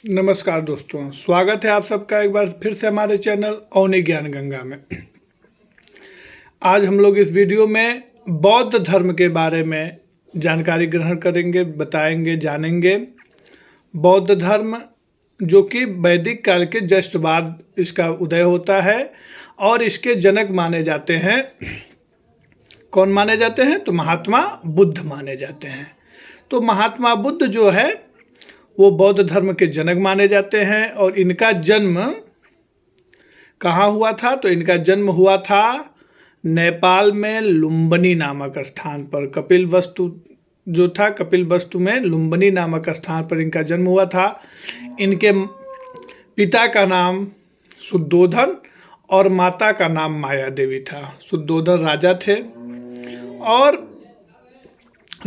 नमस्कार दोस्तों, स्वागत है आप सबका एक बार फिर से हमारे चैनल अवनी ज्ञान गंगा में। आज हम लोग इस वीडियो में बौद्ध धर्म के बारे में जानकारी ग्रहण करेंगे, बताएंगे, जानेंगे। बौद्ध धर्म जो कि वैदिक काल के जस्ट बाद इसका उदय होता है और इसके जनक माने जाते हैं। कौन माने जाते हैं? तो महात्मा बुद्ध माने जाते हैं। तो महात्मा बुद्ध जो है वो बौद्ध धर्म के जनक माने जाते हैं। और इनका जन्म कहाँ हुआ था? तो इनका जन्म हुआ था नेपाल में लुम्बिनी नामक स्थान पर। कपिलवस्तु जो था, कपिलवस्तु में लुम्बिनी नामक स्थान पर इनका जन्म हुआ था। इनके पिता का नाम शुद्धोधन और माता का नाम माया देवी था। शुद्धोधन राजा थे और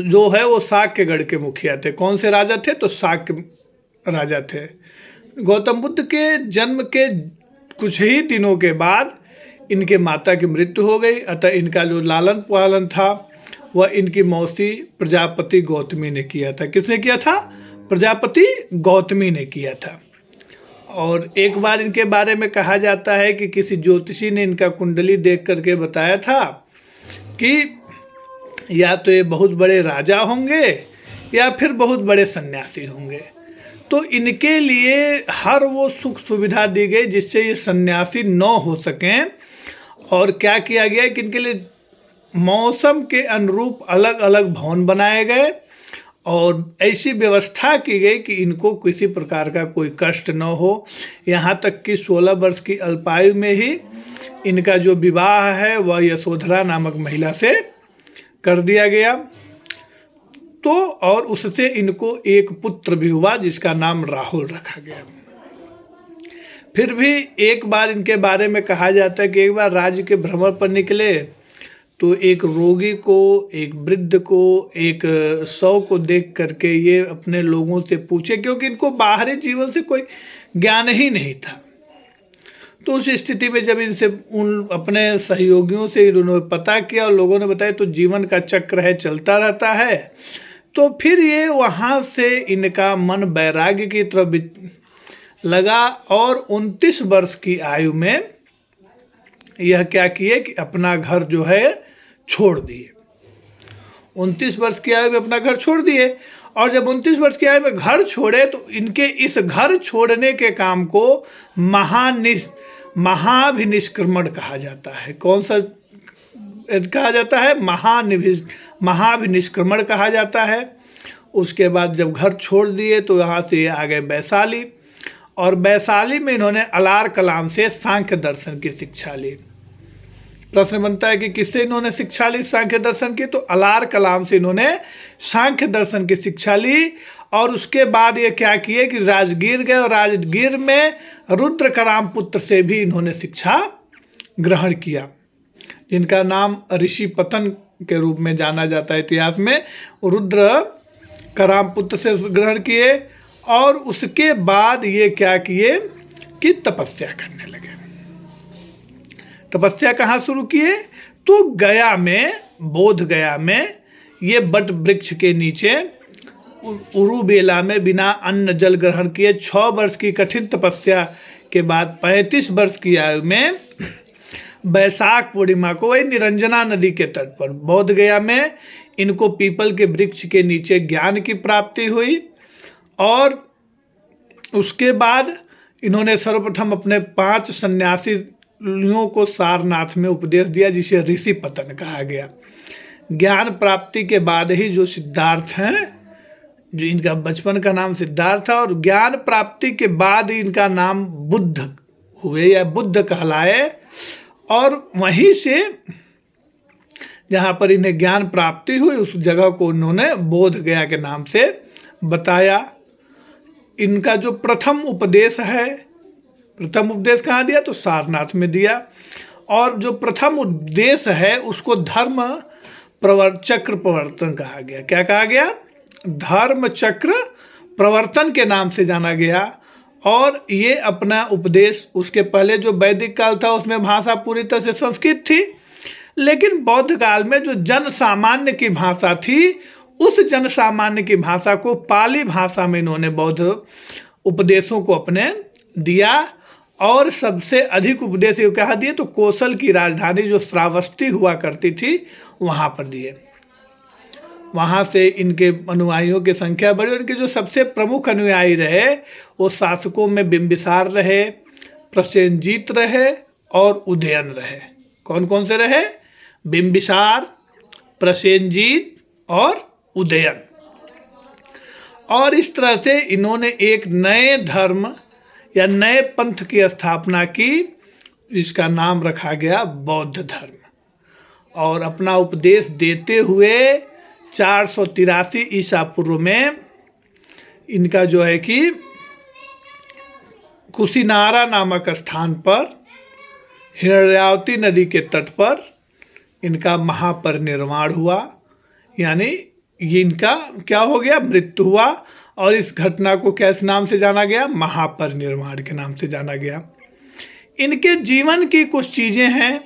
जो है वो साक्यगढ़ के मुखिया थे। कौन से राजा थे? तो शाक्य राजा थे। गौतम बुद्ध के जन्म के कुछ ही दिनों के बाद इनके माता की मृत्यु हो गई। अतः इनका जो लालन पालन था वह इनकी मौसी प्रजापति गौतमी ने किया था। किसने किया था? प्रजापति गौतमी ने किया था। और एक बार इनके बारे में कहा जाता है कि किसी ज्योतिषी ने इनका कुंडली देख करके बताया था कि या तो ये बहुत बड़े राजा होंगे या फिर बहुत बड़े सन्यासी होंगे। तो इनके लिए हर वो सुख सुविधा दी गई जिससे ये सन्यासी न हो सकें। और क्या किया गया कि इनके लिए मौसम के अनुरूप अलग अलग भवन बनाए गए और ऐसी व्यवस्था की गई कि इनको किसी प्रकार का कोई कष्ट न हो। यहाँ तक कि 16 वर्ष की अल्पायु में ही इनका जो विवाह है वह यशोधरा नामक महिला से कर दिया गया। तो और उससे इनको एक पुत्र भी हुआ जिसका नाम राहुल रखा गया। फिर भी एक बार इनके बारे में कहा जाता है कि एक बार राज्य के भ्रमण पर निकले तो एक रोगी को, एक वृद्ध को, एक शव को देख करके ये अपने लोगों से पूछे, क्योंकि इनको बाहरी जीवन से कोई ज्ञान ही नहीं था। तो उस स्थिति में जब इनसे उन अपने सहयोगियों से इन्होंने पता किया और लोगों ने बताया तो जीवन का चक्र है, चलता रहता है। तो फिर ये वहाँ से इनका मन वैराग्य की तरफ लगा और 29 वर्ष की आयु में यह क्या किए कि अपना घर जो है छोड़ दिए। 29 वर्ष की आयु में अपना घर छोड़ दिए। और जब 29 वर्ष की आयु में घर छोड़े तो इनके इस घर छोड़ने के काम को महाभिनिष्क्रमण कहा जाता है। कौन सा कहा जाता है? महाभिनिष्क्रमण कहा जाता है। उसके बाद जब घर छोड़ दिए तो यहाँ से ये आ गए वैशाली और वैशाली में इन्होंने अलार कलाम से सांख्य दर्शन की शिक्षा ली। प्रश्न बनता है कि किससे इन्होंने शिक्षा ली सांख्य दर्शन की? तो अलार कलाम से इन्होंने सांख्य दर्शन की शिक्षा ली। और उसके बाद ये क्या किए कि राजगीर गए और राजगीर में रुद्रकराम पुत्र से भी इन्होंने शिक्षा ग्रहण किया, जिनका नाम ऋषि पतन के रूप में जाना जाता है इतिहास में। रुद्रकराम पुत्र से ग्रहण किए और उसके बाद ये क्या किए कि तपस्या करने लगे। तपस्या कहाँ शुरू किए? तो गया में, बोध गया में ये बट वृक्ष के नीचे उरुबेला में बिना अन्न जल ग्रहण किए 6 वर्ष की कठिन तपस्या के बाद 35 वर्ष की आयु में बैसाख पूर्णिमा को वही निरंजना नदी के तट पर बोध गया में इनको पीपल के वृक्ष के नीचे ज्ञान की प्राप्ति हुई। और उसके बाद इन्होंने सर्वप्रथम अपने 5 सन्यासियों को सारनाथ में उपदेश दिया, जिसे ऋषि पतन कहा गया। ज्ञान प्राप्ति के बाद ही जो सिद्धार्थ हैं, जो इनका बचपन का नाम सिद्धार्थ था, और ज्ञान प्राप्ति के बाद ही इनका नाम बुद्ध हुए या बुद्ध कहलाए। और वहीं से जहाँ पर इन्हें ज्ञान प्राप्ति हुई उस जगह को उन्होंने बोध गया के नाम से बताया। इनका जो प्रथम उपदेश है, प्रथम उपदेश कहाँ दिया? तो सारनाथ में दिया। और जो प्रथम उपदेश है उसको धर्म चक्र प्रवर्तन कहा गया। क्या कहा गया? धर्म चक्र प्रवर्तन के नाम से जाना गया। और ये अपना उपदेश, उसके पहले जो वैदिक काल था उसमें भाषा पूरी तरह से संस्कृत थी, लेकिन बौद्ध काल में जो जन सामान्य की भाषा थी उस जन सामान्य की भाषा को पाली भाषा में इन्होंने बौद्ध उपदेशों को अपने दिया और सबसे अधिक उपदेश ये कहाँ दिए तो कौशल की राजधानी जो श्रावस्ती हुआ करती थी वहाँ पर दिए। वहाँ से इनके अनुयायियों की संख्या बढ़ी। इनके जो सबसे प्रमुख अनुयायी रहे वो शासकों में बिंबिसार रहे, प्रसेनजीत रहे और उदयन रहे। कौन कौन से रहे? बिंबिसार, प्रसेनजीत और उदयन। और इस तरह से इन्होंने एक नए धर्म या नए पंथ की स्थापना की, जिसका नाम रखा गया बौद्ध धर्म। और अपना उपदेश देते हुए 483 ईसा पूर्व में इनका जो है कि कुशीनारा नामक स्थान पर हिरण्यावती नदी के तट पर इनका महापरिनिर्वाण हुआ। यानी ये इनका क्या हो गया? मृत्यु हुआ। और इस घटना को किस नाम से जाना गया? महापरिनिर्वाण के नाम से जाना गया। इनके जीवन की कुछ चीज़ें हैं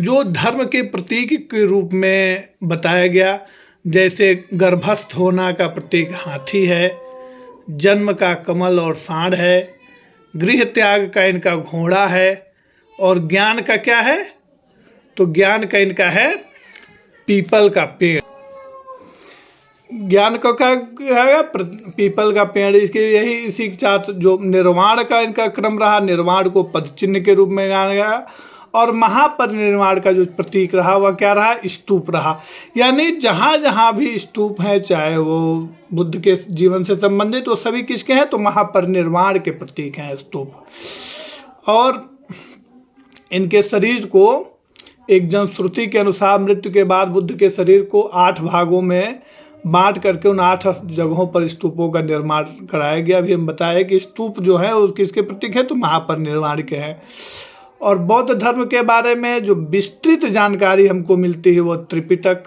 जो धर्म के प्रतीक के रूप में बताया गया, जैसे गर्भस्थ होना का प्रतीक हाथी है, जन्म का कमल और सांड है, गृह त्याग का इनका घोड़ा है, और ज्ञान का क्या है? तो ज्ञान का इनका है पीपल का पेड़। ज्ञान का क्या है? पीपल का पेड़। इसके यही इसी के साथ जो निर्वाण का इनका क्रम रहा, निर्वाण को पद चिन्ह के रूप में जाना गया। और महापरिनिर्वाण का जो प्रतीक रहा वह क्या रहा? स्तूप रहा। यानी जहाँ जहाँ भी स्तूप है, चाहे वो बुद्ध के जीवन से संबंधित, वो सभी किसके हैं? तो महापरिनिर्वाण के प्रतीक हैं स्तूप। और इनके शरीर को एक जनश्रुति के अनुसार मृत्यु के बाद बुद्ध के शरीर को 8 भागों में बांट करके उन 8 जगहों पर स्तूपों का निर्माण कराया गया। अभी हम बताए कि स्तूप जो है वो किसके प्रतीक है? तो महापरिनिर्वाण के हैं। और बौद्ध धर्म के बारे में जो विस्तृत जानकारी हमको मिलती है वो त्रिपिटक,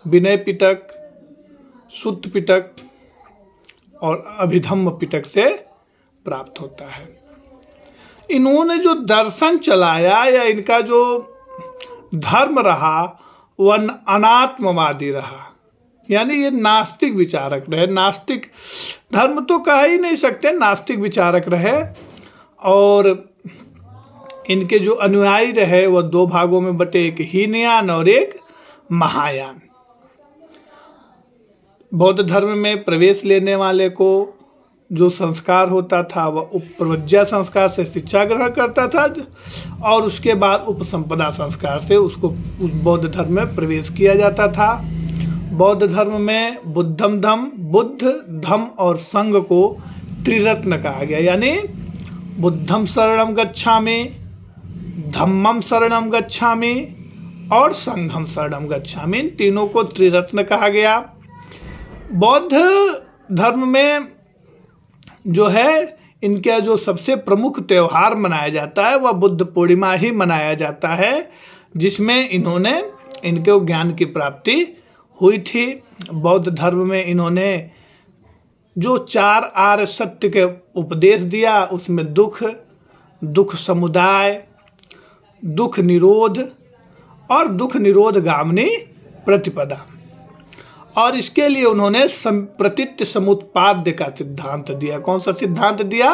विनय पिटक, सुत्त पिटक और अभिधम्म पिटक से प्राप्त होता है। इन्होंने जो दर्शन चलाया या इनका जो धर्म रहा वह अनात्मवादी रहा। यानी ये नास्तिक विचारक रहे। नास्तिक धर्म तो कह ही नहीं सकते, नास्तिक विचारक रहे। और इनके जो अनुयायी रहे वह 2 भागों में बटे, एक हीनयान और एक महायान। बौद्ध धर्म में प्रवेश लेने वाले को जो संस्कार होता था वह उपप्रज्ञा संस्कार से शिक्षा ग्रहण करता था, और उसके बाद उपसंपदा संस्कार से उसको उस बौद्ध धर्म में प्रवेश किया जाता था। बौद्ध धर्म में बुद्धम धम्म, बुद्ध धम्म और संघ को त्रिरत्न कहा गया। यानी बुद्धम शरणम गच्छामि, धम्मम शरणम गच्छामि और संघम शरणम गच्छामि। इन तीनों को त्रिरत्न कहा गया। बौद्ध धर्म में जो है इनका जो सबसे प्रमुख त्यौहार मनाया जाता है वह बुद्ध पूर्णिमा ही मनाया जाता है, जिसमें इन्होंने इनके ज्ञान की प्राप्ति हुई थी। बौद्ध धर्म में इन्होंने जो 4 आर्य सत्य के उपदेश दिया, उसमें दुख, दुख समुदाय, दुख निरोध और दुख निरोध गामिनी प्रतिपदा। और इसके लिए उन्होंने प्रतीत्य समुत्पाद्य का सिद्धांत दिया। कौन सा सिद्धांत दिया?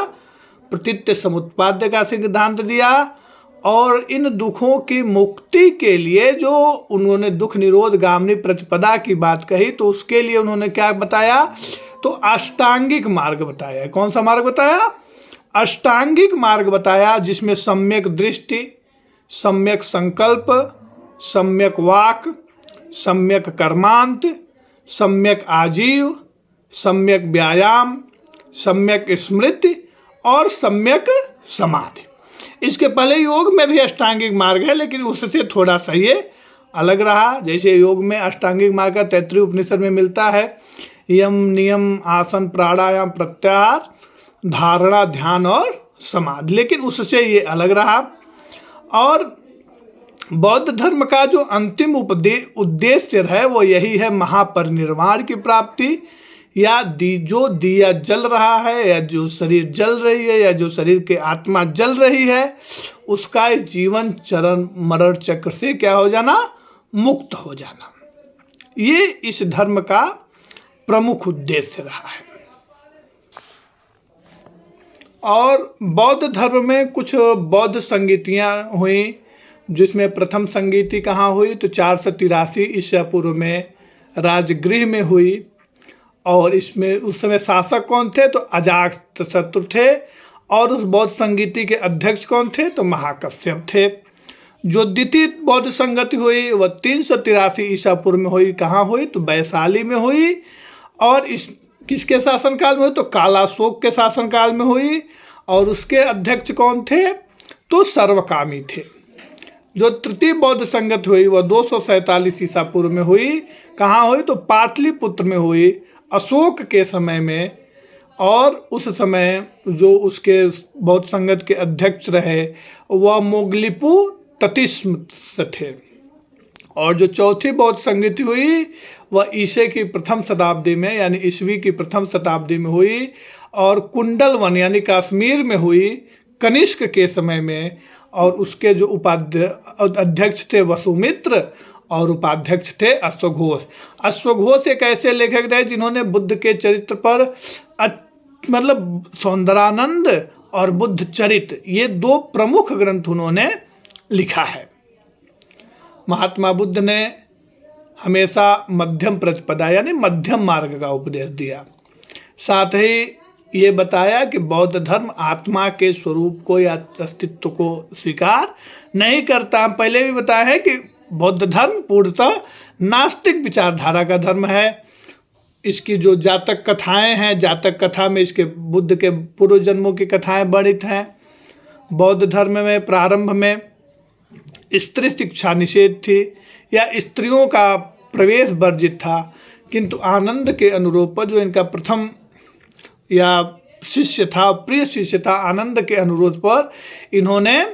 प्रतीत्य समुत्पाद्य का सिद्धांत दिया। और इन दुखों की मुक्ति के लिए जो उन्होंने दुख निरोध गामिनी प्रतिपदा की बात कही, तो उसके लिए उन्होंने क्या बताया? तो अष्टांगिक मार्ग बताया। कौन सा मार्ग बताया? अष्टांगिक मार्ग बताया, जिसमें सम्यक दृष्टि, सम्यक संकल्प, सम्यक वाक, सम्यक कर्मांत, सम्यक आजीव, सम्यक व्यायाम, सम्यक स्मृति और सम्यक समाधि। इसके पहले योग में भी अष्टांगिक मार्ग है, लेकिन उससे थोड़ा सा ये अलग रहा। जैसे योग में अष्टांगिक मार्ग का तैत्तिरीय उपनिषद में मिलता है, यम नियम आसन प्राणायाम प्रत्याहार धारणा ध्यान और समाधि, लेकिन उससे ये अलग रहा। और बौद्ध धर्म का जो अंतिम उद्देश्य है वो यही है, महापरिनिर्वाण की प्राप्ति, या जो दिया जल रहा है, या जो शरीर जल रही है, या जो शरीर की आत्मा जल रही है, उसका जीवन चरण मरण चक्र से क्या हो जाना? मुक्त हो जाना। ये इस धर्म का प्रमुख उद्देश्य रहा है। और बौद्ध धर्म में कुछ बौद्ध संगीतियाँ हुई, जिसमें प्रथम संगीति कहाँ हुई तो 483 ईसा पूर्व में राजगृह में हुई। और इसमें उस समय शासक कौन थे तो अजातशत्रु थे, और उस बौद्ध संगीति के अध्यक्ष कौन थे तो महाकश्यप थे। जो द्वितीय बौद्ध संगति हुई वह 383 ईसा पूर्व में हुई। कहाँ हुई तो वैशाली में हुई। और इस किसके शासनकाल में हुई तो कालाशोक के शासनकाल में हुई। और उसके अध्यक्ष कौन थे तो सर्वकामी थे। जो तृतीय बौद्ध संगति हुई वह 247 ईसा पूर्व में हुई। कहाँ हुई तो पाटलिपुत्र में हुई, अशोक के समय में। और उस समय जो उसके बौद्ध संगत के अध्यक्ष रहे वह मोगलिपु ततिस्म थे। और जो चौथी बौद्ध संगति हुई वह ईसे की प्रथम शताब्दी में यानी ईस्वी की प्रथम शताब्दी में हुई, और कुंडलवन यानी कश्मीर में हुई कनिष्क के समय में। और उसके जो अध्यक्ष थे वसुमित्र और उपाध्यक्ष थे अश्वघोष। अश्वघोष एक ऐसे लेखक रहे जिन्होंने बुद्ध के चरित्र पर मतलब सौंदरानंद और बुद्ध चरित्र ये दो प्रमुख ग्रंथ उन्होंने लिखा है। महात्मा बुद्ध ने हमेशा मध्यम प्रतिपदा यानी मध्यम मार्ग का उपदेश दिया। साथ ही ये बताया कि बौद्ध धर्म आत्मा के स्वरूप को या अस्तित्व को स्वीकार नहीं करता। पहले भी बताया है कि बौद्ध धर्म पूर्णतः नास्तिक विचारधारा का धर्म है। इसकी जो जातक कथाएं हैं, जातक कथा में इसके बुद्ध के पूर्व जन्मों की कथाएं वर्णित हैं। बौद्ध धर्म में प्रारंभ में स्त्री शिक्षा निषेध थी या स्त्रियों का प्रवेश वर्जित था, किंतु आनंद के अनुरोध पर जो इनका प्रथम या शिष्य था, प्रिय शिष्य था, आनंद के अनुरोध पर इन्होंने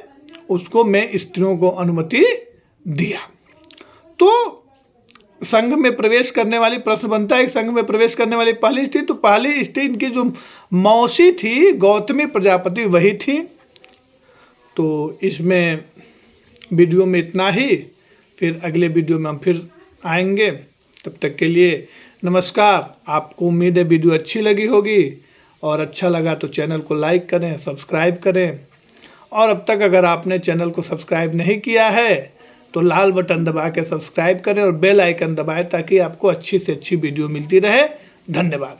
उसको में स्त्रियों को अनुमति दिया। तो संघ में प्रवेश करने वाली प्रश्न बनता है, संघ में प्रवेश करने वाली पहली स्त्री तो पहली स्त्री इनकी जो मौसी थी गौतमी प्रजापति वही थी। तो इसमें वीडियो में इतना ही, फिर अगले वीडियो में हम फिर आएंगे। तब तक के लिए नमस्कार। आपको उम्मीद है वीडियो अच्छी लगी होगी, और अच्छा लगा तो चैनल को लाइक करें, सब्सक्राइब करें। और अब तक अगर आपने चैनल को सब्सक्राइब नहीं किया है तो लाल बटन दबा के सब्सक्राइब करें और बेल आइकन दबाएं ताकि आपको अच्छी से अच्छी वीडियो मिलती रहे। धन्यवाद।